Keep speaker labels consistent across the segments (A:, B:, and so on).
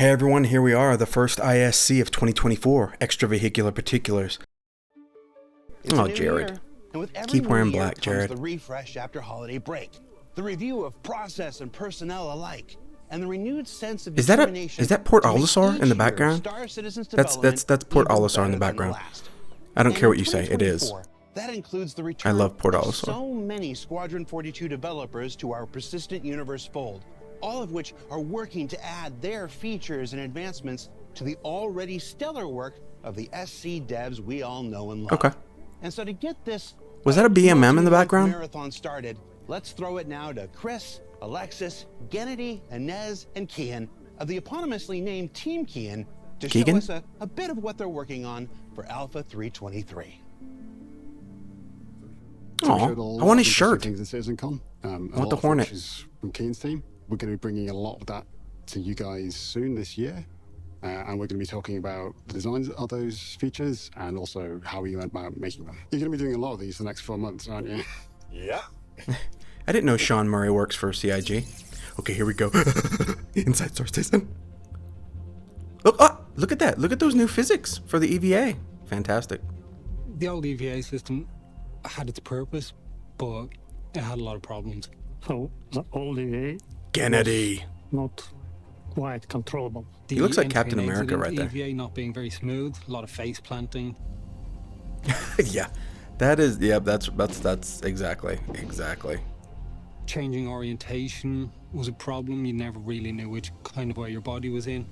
A: Hey everyone, here we are, the first ISC of 2024, Extravehicular Particulars. Oh, Jared. Keep wearing black, Jared.
B: The refresh after holiday break, the review of process and personnel alike, and the renewed sense of determination.
A: Is that Port Olisar in the background? That's Port Olisar in the background. I don't care what you say, it is.
B: That includes the return
A: I love Port
B: of
A: Olisar.
B: so many Squadron 42 developers to our persistent universe fold, all of which are working to add their features and advancements to the already stellar work of the SC devs we all know and love.
A: Okay.
B: And so to get this
A: Was that a BMM in the background?
B: marathon started, let's throw it now to Chris, Alexis, Gennady, Inez, and Kian of the eponymously named Team Kian to show us a bit of what they're working on for Alpha 323.
A: Oh, I want his shirt.
C: Things at CitizenCon.
A: I want the Hornet.
C: Which is from Kian's team. We're going to be bringing a lot of that to you guys soon this year. And we're going to be talking about the designs of those features and also how we went about making them. You're going to be doing a lot of these the next 4 months, aren't you?
B: Yeah.
A: I didn't know Sean Murray works for CIG. Okay, here we go. Inside source station. Look at that. Look at those new physics for the EVA. Fantastic.
D: The old EVA system had its purpose, but it had a lot of problems.
E: So the old EVA
A: Gennady.
E: not quite controllable.
A: He looks like Captain America right there.
D: EVA not being very smooth, a lot of face planting.
A: Yeah, that is. Yeah, that's exactly.
D: Changing orientation was a problem. You never really knew which kind of way your body was in.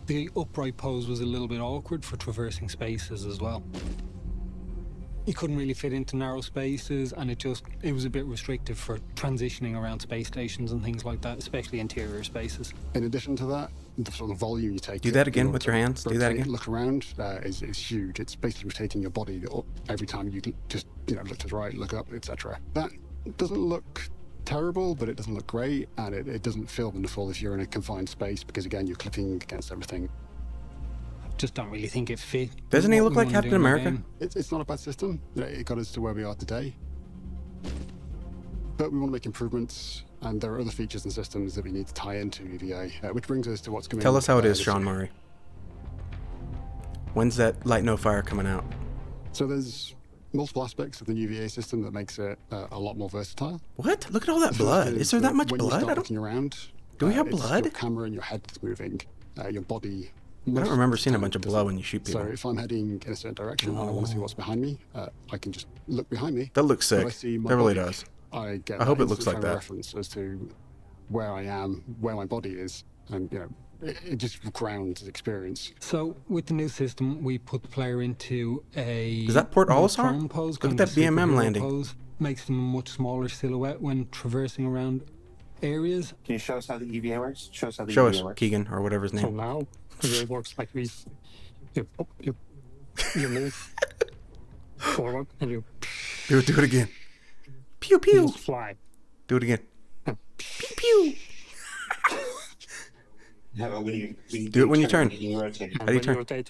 D: The upright pose was a little bit awkward for traversing spaces as well. You couldn't really fit into narrow spaces, and it was a bit restrictive for transitioning around space stations and things like that, especially interior spaces.
C: In addition to that, the sort of volume you take.
A: Do that again with your hands. Do that again.
C: Look around is huge. It's basically rotating your body up every time you just look to the right, look up, etc. That doesn't look terrible, but it doesn't look great, and it doesn't feel wonderful if you're in a confined space because again you're clipping against everything.
D: Just don't really think it fit.
A: Doesn't he look like Captain America?
C: It's not a bad system. It got us to where we are today. But we want to make improvements, and there are other features and systems that we need to tie into EVA, which brings us to what's coming.
A: Tell us how it is, Sean Murray. When's that Light No Fire coming out?
C: So there's multiple aspects of the new EVA system that makes it a lot more versatile.
A: What? Look at all that blood. Is there that much blood?
C: When you start looking around,
A: do we have blood?
C: Your camera and your head that's moving, your body.
A: I don't remember seeing a bunch of blood when you shoot people.
C: So if I'm heading in a certain direction and I want to see what's behind me, I can just look behind me.
A: That looks sick. That really does.
C: I
A: hope it looks like that.
C: Reference as to where I am, where my body is, and it just grounds the experience.
D: So with the new system, we put the player into a.
A: Is that Port Olisar?
D: Pose,
A: look at that BMM landing.
D: Pose, makes them a much smaller silhouette when traversing around areas.
F: Can you show us how the EVA works? Show us,
A: Keegan, or whatever his name.
E: So now it works like this. You move forward and you
A: do it again. Pew pew.
E: Fly.
A: Do it again. Pew pew. Do it when you turn. How do you turn?
E: Rotate,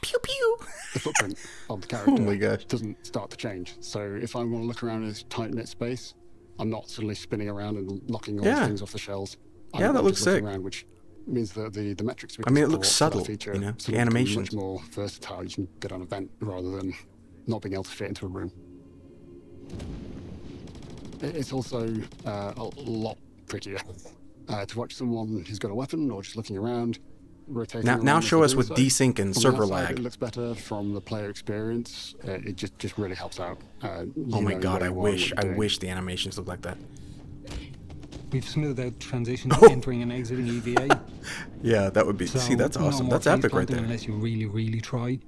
A: pew pew.
C: The footprint of the character
A: oh my gosh.
C: doesn't start to change. So if I want to look around in this tight-knit space, I'm not suddenly spinning around and knocking all these things off the shelves.
A: Yeah, that looks sick.
C: Around, which means that the metrics we
A: can it looks subtle,
C: feature,
A: the animation
C: much more versatile. You can get on a vent rather than not being able to fit into a room. It's also a lot prettier to watch someone who's got a weapon or just looking around, rotating.
A: Now show us with desync and server lag.
C: It looks better from the player experience. It just really helps out.
A: Oh my god, I wish the animations looked like that.
D: We've smoothed out transitions entering and exiting EVA.
A: Yeah, that would be.
D: So
A: see, that's awesome. That's epic right there.
D: Unless you really try.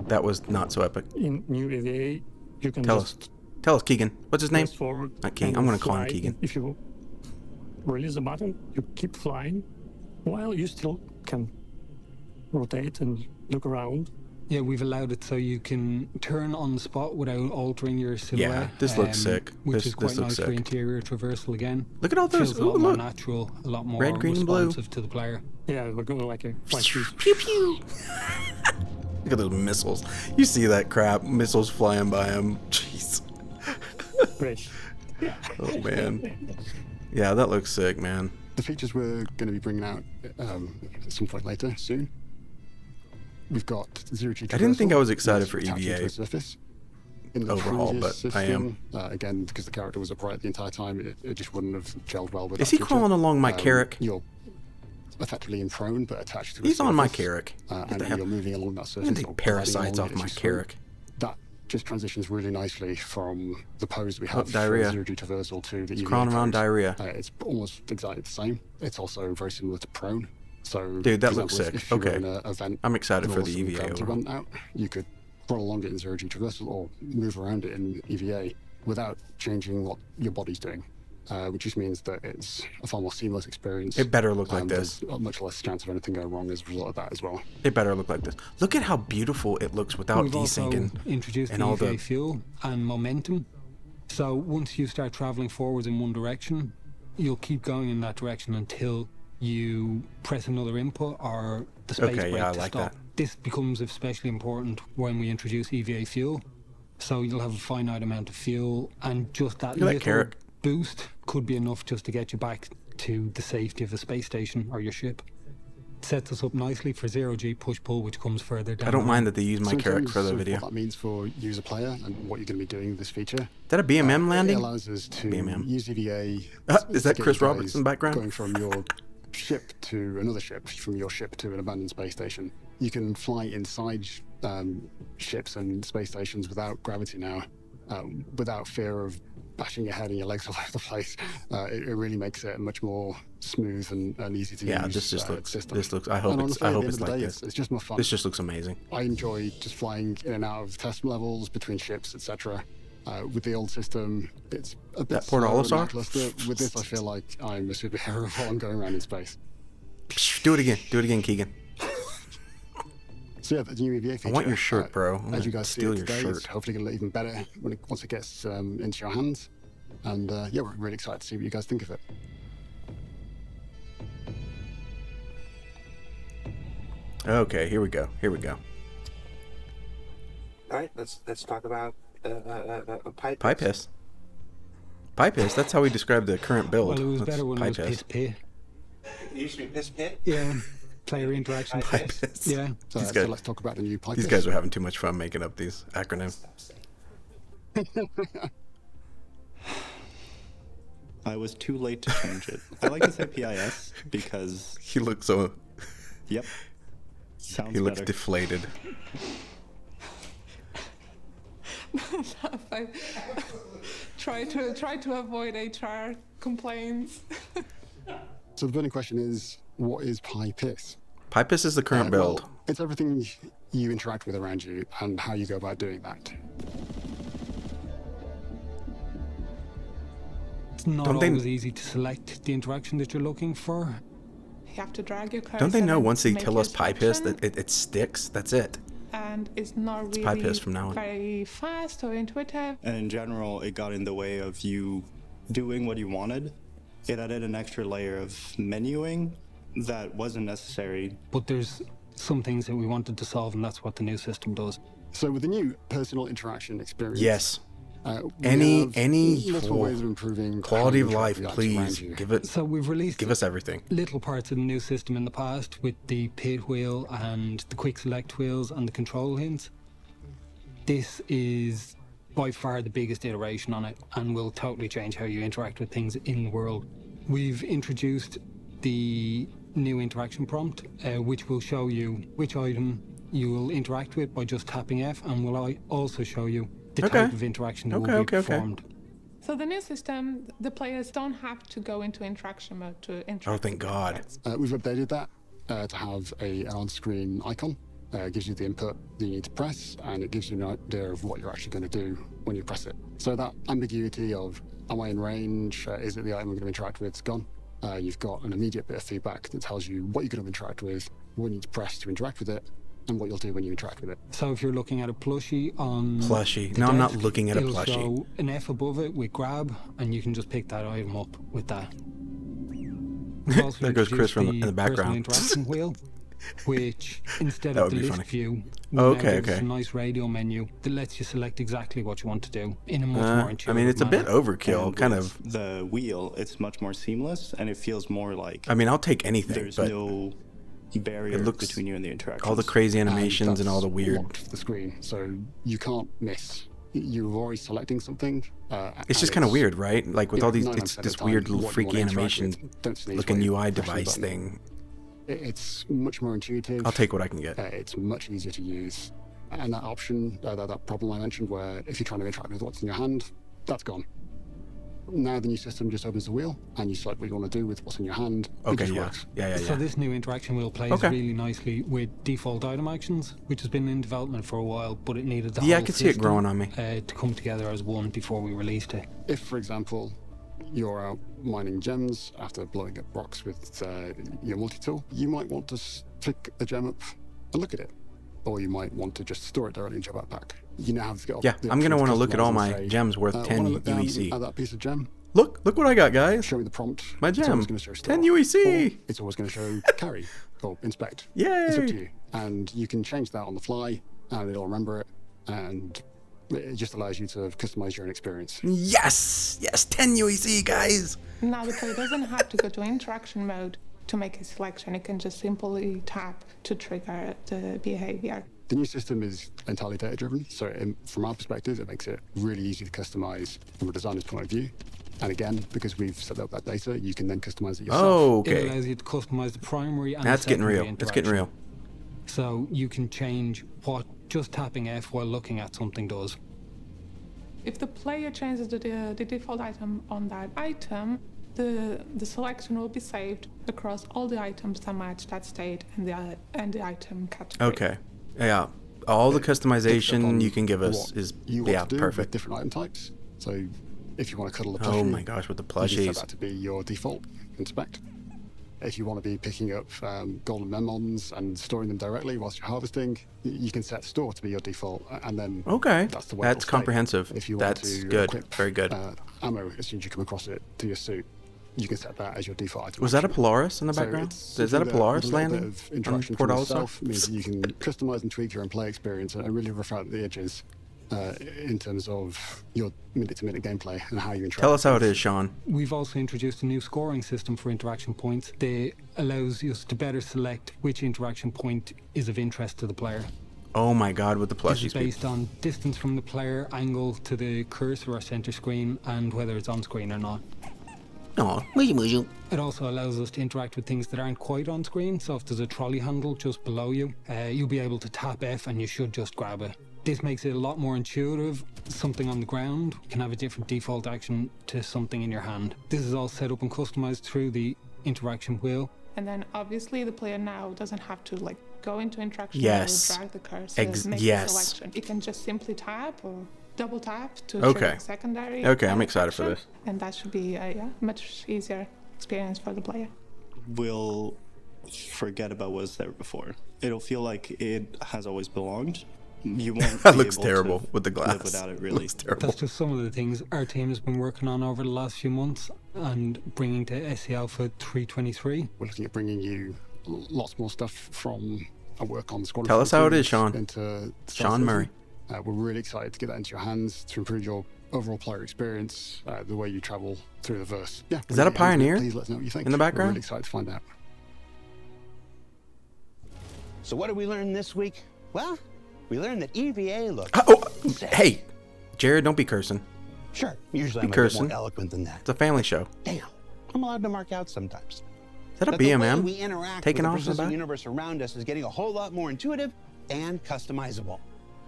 A: That was not so epic.
E: In new EVA, you can
A: tell us, Keegan. What's his name?
E: Forward.
A: Not King. I'm gonna call him Keegan.
E: If you release the button, you keep flying, while you still can rotate and look around.
D: Yeah, we've allowed it so you can turn on the spot without altering your silhouette.
A: Yeah, this looks sick.
D: Which is quite nice for interior traversal again.
A: Look at all those.
D: Feels a lot more natural, a lot more
A: red, green, and blue
D: to the player.
E: Yeah, we're going like a
A: pew pew. Look at those missiles. You see that crap? Missiles flying by him. Jeez.
E: Great.
A: Oh man. Yeah, that looks sick, man.
C: the features we're going to be bringing out at some point later, soon. We've got zero-G traversal.
A: I didn't think I was excited for
C: attaching to
A: EVA
C: a surface. In the
A: overhaul,
C: previous
A: but I am.
C: Again, because the character was upright the entire time, it just wouldn't have gelled well with
A: Is
C: that
A: he
C: feature.
A: crawling along my Carrack?
C: You're effectively in prone, but attached to a
A: He's on my
C: surface,
A: Carrack.
C: and you're moving along that surface.
A: I'm gonna take parasites off my Carrack.
C: That just transitions really nicely from the pose we have
A: diarrhea.
C: for zero-G traversal to the EVA
A: Crawling around
C: pose.
A: diarrhea.
C: It's almost exactly the same. It's also very similar to prone. So,
A: Dude, that
C: for
A: looks
C: example,
A: sick.
C: if you were
A: Okay.
C: in an event
A: I'm excited for
C: with
A: the
C: some
A: EVA
C: gravity
A: overhaul.
C: run out, you could crawl along it in zero-G traversal or move around it in EVA without changing what your body's doing, which just means that it's a far more seamless experience.
A: It better look like
C: There's
A: this.
C: a much less chance of anything going wrong as a result of that as well.
A: It better look like this. Look at how beautiful it looks without
D: We've also
A: desync
D: introduced
A: and
D: the
A: all
D: EVA
A: the.
D: fuel and momentum. So once you start traveling forwards in one direction, you'll keep going in that direction until you press another input or the space
A: Okay,
D: brake
A: yeah, I
D: to
A: like
D: stop.
A: that.
D: This becomes especially important when we introduce EVA fuel. So you'll have a finite amount of fuel, and just that
A: Look at that
D: little
A: Carrack.
D: boost could be enough just to get you back to the safety of the space station or your ship. Sets us up nicely for zero-G push-pull, which comes further down.
A: I don't
D: the
A: mind
D: line.
A: that they use my
C: So in
A: Carrack
C: terms
A: for the
C: of
A: video.
C: what that means for user player and what you're going to be doing with this feature.
A: Is that a BMM
C: It
A: landing?
C: allows us to
A: BMM.
C: use EVA.
A: Is
C: to
A: that
C: get
A: Chris
C: you
A: Roberts in the
C: guys
A: background?
C: Going from your ship to another ship, from your ship to an abandoned space station. You can fly inside ships and space stations without gravity now, without fear of bashing your head and your legs all over the place. It really makes it a much more smooth and easy to use.
A: Yeah, this just looks.
C: system.
A: This looks. I hope
C: And
A: it's.
C: honestly,
A: I
C: at
A: hope
C: the
A: it's
C: end of the
A: like
C: day,
A: this.
C: It's just more fun.
A: This just looks amazing.
C: I enjoy just flying in and out of test levels between ships, etc. With the old system, it's a bit
A: That Port
C: slower and
A: Olisar?
C: lackluster. With this, I feel like I'm a superhero while I'm going around in space.
A: Do it again. Do it again, Keegan.
C: So yeah, the new EVA feature.
A: I want your shirt, bro. I'm
C: As you
A: gonna
C: guys see
A: steal
C: it
A: your
C: today,
A: shirt.
C: it's hopefully going to look even better once it gets into your hands. And yeah, we're really excited to see what you guys think of it.
A: Okay, here we go. Here we go.
F: All right, let's talk about pipe.
A: Pie piss. Pie piss. That's how we describe the current build.
D: Well, it was
A: That's
D: better when
A: pie
D: it was piss pit.
F: It used to be piss pit.
D: Yeah, player interaction.
A: Pie
D: piss.
A: piss.
D: Yeah.
C: So,
A: These
C: so
A: guys-
C: let's talk about the new pipe.
A: These guys are having too much fun making up these acronyms.
G: I was too late to change it. I like to say PIS because,
A: He looks so.
G: yep, sounds
A: He looks
G: better.
A: deflated.
H: I try to avoid HR complaints.
C: So the burning question is, what is pie piss?
A: Pie piss is the current build.
C: Well, it's everything you interact with around you and how you go about doing that.
D: It's not
A: Don't they-
D: always easy to select the interaction that you're looking for.
H: You have to drag your cursor.
A: Don't they know
H: and
A: once they
H: make
A: tell
H: your
A: us pie piss
H: selection,
A: that it sticks? That's it.
H: and it's not really
A: pie piss from now on.
H: very fast or intuitive.
G: And in general, it got in the way of you doing what you wanted. It added an extra layer of menuing that wasn't necessary.
D: But there's some things that we wanted to solve, and that's what the new system does.
C: So with the new personal interaction experience,
A: Yes.
C: we
A: Any
C: have multiple ways of improving
A: quality
C: how
A: of
C: you
A: life,
C: interact with around
A: please.
C: you.
A: Give it.
D: So we've released
A: Give us everything.
D: little parts of the new system in the past with the pit wheel and the quick select wheels and the control hints. This is by far the biggest iteration on it and will totally change how you interact with things in the world. We've introduced the new interaction prompt, which will show you which item you will interact with by just tapping F, and will also show you the
A: Okay.
D: type of interaction that
A: Okay,
D: will be
A: okay, okay.
D: performed.
H: So the new system, the players don't have to go into interaction mode to interact.
A: Oh, thank God.
C: We've updated that to have an on-screen icon. It gives you the input that you need to press, and it gives you an idea of what you're actually going to do when you press it. So that ambiguity of, am I in range? Is it the item I'm going to interact with? It's gone. You've got an immediate bit of feedback that tells you what you're going to interact with, what you need to press to interact with it, and what you'll do when you interact with it.
D: So if you're looking at a plushie on
A: Plushie.
D: the
A: No, I'm not
D: desk,
A: looking at a
D: it'll
A: plushie.
D: show an F above it with grab, and you can just pick that item up with that. We've also
A: There goes Chris
D: introduced
A: from in the
D: personal
A: background.
D: interaction wheel. which instead
A: That
D: of
A: would
D: the
A: be
D: list
A: funny.
D: view,
A: Okay,
D: gives us
A: okay.
D: a nice radio menu that lets you select exactly what you want to do in a much more
A: I
D: intuitive
A: mean, it's a bit
D: manner.
A: overkill,
G: And
A: kind
G: with
A: of.
G: the wheel, it's much more seamless, and it feels more like
A: I mean, I'll take anything,
G: there's
A: but
G: no barrier
A: looks-
G: between you and the interaction.
A: all the crazy
C: And
A: animations and all the
C: that's
A: weird.
C: locked to the screen, so you can't miss. You're already selecting something.
A: It's just kind of weird, right? Like with all these,
C: 99%
A: it's
C: of
A: this
C: the time,
A: weird
C: what
A: little
C: you
A: freaky
C: wanna interact
A: animation
C: with, don't sneeze
A: looking
C: while you
A: UI
C: press the
A: device
C: button.
A: thing.
C: It's much more intuitive.
A: I'll take what I can get.
C: It's much easier to use. And that option, that problem I mentioned, where if you're trying to interact with what's in your hand, that's gone. Now the new system just opens the wheel, and you select what you want to do with what's in your hand. It
A: Okay,
C: just
A: yeah.
C: works.
A: Yeah.
D: So this new interaction wheel plays
A: Okay.
D: really nicely with default item actions, which has been in development for a while, but it needed the
A: Yeah, I
D: whole
A: could see it
D: system,
A: growing on me.
D: to come together as one before we released it.
C: If, for example, you're out mining gems after blowing up rocks with your multi-tool, you might want to pick a gem up and look at it. Or you might want to just store it directly into your backpack. You now have
A: Yeah, I'm gonna want to look at all my gems worth 10
C: wanna look down
A: UEC.
C: at that piece of gem.
A: Look what I got, guys.
C: Show me the prompt.
A: My
C: It's
A: gem.
C: always going to show store,
A: 10 UEC.
C: or it's always going to show carry or inspect.
A: Yay.
C: It's up to you. And you can change that on the fly, and it'll remember it. And it just allows you to customize your own experience.
A: Yes, 10 UEC, guys.
H: Now the player doesn't have to go to interaction mode to make a selection. It can just simply tap to trigger the behavior.
C: The new system is entirely data-driven, so from our perspective, it makes it really easy to customize from a designer's point of view. And again, because we've set up that data, you can then customize it yourself.
A: Oh,
D: It
A: okay.
D: allows you to customize the primary and
A: That's
D: the
A: getting
D: secondary
A: real. That's getting real.
D: So you can change what just tapping F while looking at something does.
H: If the player changes the default item on that item, the selection will be saved across all the items that match that state and the item category.
A: Okay. Yeah. All the
C: Picks up
A: customization
C: on
A: you can give us
C: what
A: is
C: you want to do with
A: perfect.
C: different item types. So if you want to cuddle a plushie,
A: Oh my gosh, with the
C: you can set
A: plushies.
C: that to be your default inspect. If you want to be picking up golden lemons and storing them directly whilst you're harvesting, you can set store to be your default, and then
A: Okay.
C: that's the way
A: That's
C: it'll stay.
A: comprehensive.
C: If you want
A: That's
C: to
A: good.
C: equip,
A: Very good.
C: Ammo as soon as you come across it to your suit, you can set that as your default item.
A: Was that a
C: option.
A: Polaris in the
C: So
A: background?
C: it's
A: Is that a
C: something
A: Polaris
C: with a little
A: landing
C: bit of
A: on
C: interaction
A: Port
C: from
A: Olisar?
C: yourself means that you can customize and tweak your own play experience and really rough out the edges in terms of your minute-to-minute gameplay and how you interact.
A: Tell us how it
C: with-
A: is, Sean.
D: We've also introduced a new scoring system for interaction points that allows us to better select which interaction point is of interest to the player.
A: Oh my god, with the
D: This is
A: plushies.
D: based on distance from the player, angle to the cursor or center screen, and whether it's on screen or not.
A: Oh,
D: It also allows us to interact with things that aren't quite on screen, so if there's a trolley handle just below you, you'll be able to tap F and you should just grab it. This makes it a lot more intuitive. Something on the ground can have a different default action to something in your hand. This is all set up and customized through the interaction wheel.
H: And then obviously the player now doesn't have to like go into interaction
A: Yes.
H: mode, drag the cursor, make
A: yes.
H: the selection. It can just simply tap or double tap to
A: Okay.
H: trigger secondary.
A: Okay, I'm excited for
H: action,
A: this.
H: And that should be a much easier experience for the player.
G: We'll forget about what was there before. It'll feel like it has always belonged. You won't
A: That
G: be
A: looks
G: able to
A: terrible with the
G: live
A: glass.
G: without it, really.
A: Looks terrible.
D: That's just some of the things our team has been working on over the last few months and bringing to SC Alpha 323.
C: We're looking at bringing you lots more stuff from our work on the Squadron.
A: Tell us how it is,
C: 14
A: Sean.
C: Into
A: Sean Murray.
C: We're really excited to get that into your hands to improve your overall player experience, the way you travel through the verse. Yeah.
A: Is that a
C: really,
A: Pioneer
C: Please let us know what you think.
A: in the
C: We're
A: background?
C: really excited to find out.
B: So what did we learn this week? Well, we learned that EVA looks...
A: Hey, Jared, don't be cursing.
B: Sure, usually
A: Be
B: I'm a bit
A: cursing.
B: more eloquent than that.
A: It's a family show.
B: Damn, I'm allowed to mark out sometimes.
A: Is that a
B: That the way
A: BMM?
B: we interact
A: Taking
B: with
A: off
B: the
A: in the
B: persistent
A: back?
B: universe around us is getting a whole lot more intuitive and customizable.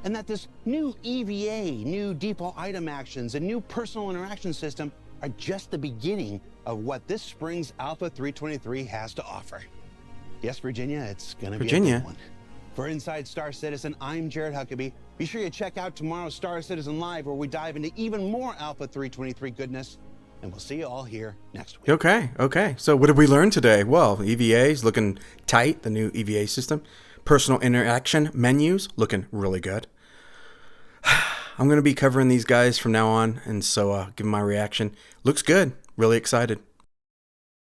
B: And that this new EVA, new default item actions, and new personal interaction system are just the beginning of what this spring's Alpha 323 has to offer. Yes, Virginia, it's gonna be a
A: Virginia?
B: big one. For Inside Star Citizen, I'm Jared Huckabee. Be sure you check out tomorrow's Star Citizen Live, where we dive into even more Alpha 323 goodness. And we'll see you all here next week.
A: Okay. So what did we learn today? Well, EVA is looking tight, the new EVA system. Personal interaction menus looking really good. I'm going to be covering these guys from now on, and so give my reaction. Looks good. Really excited.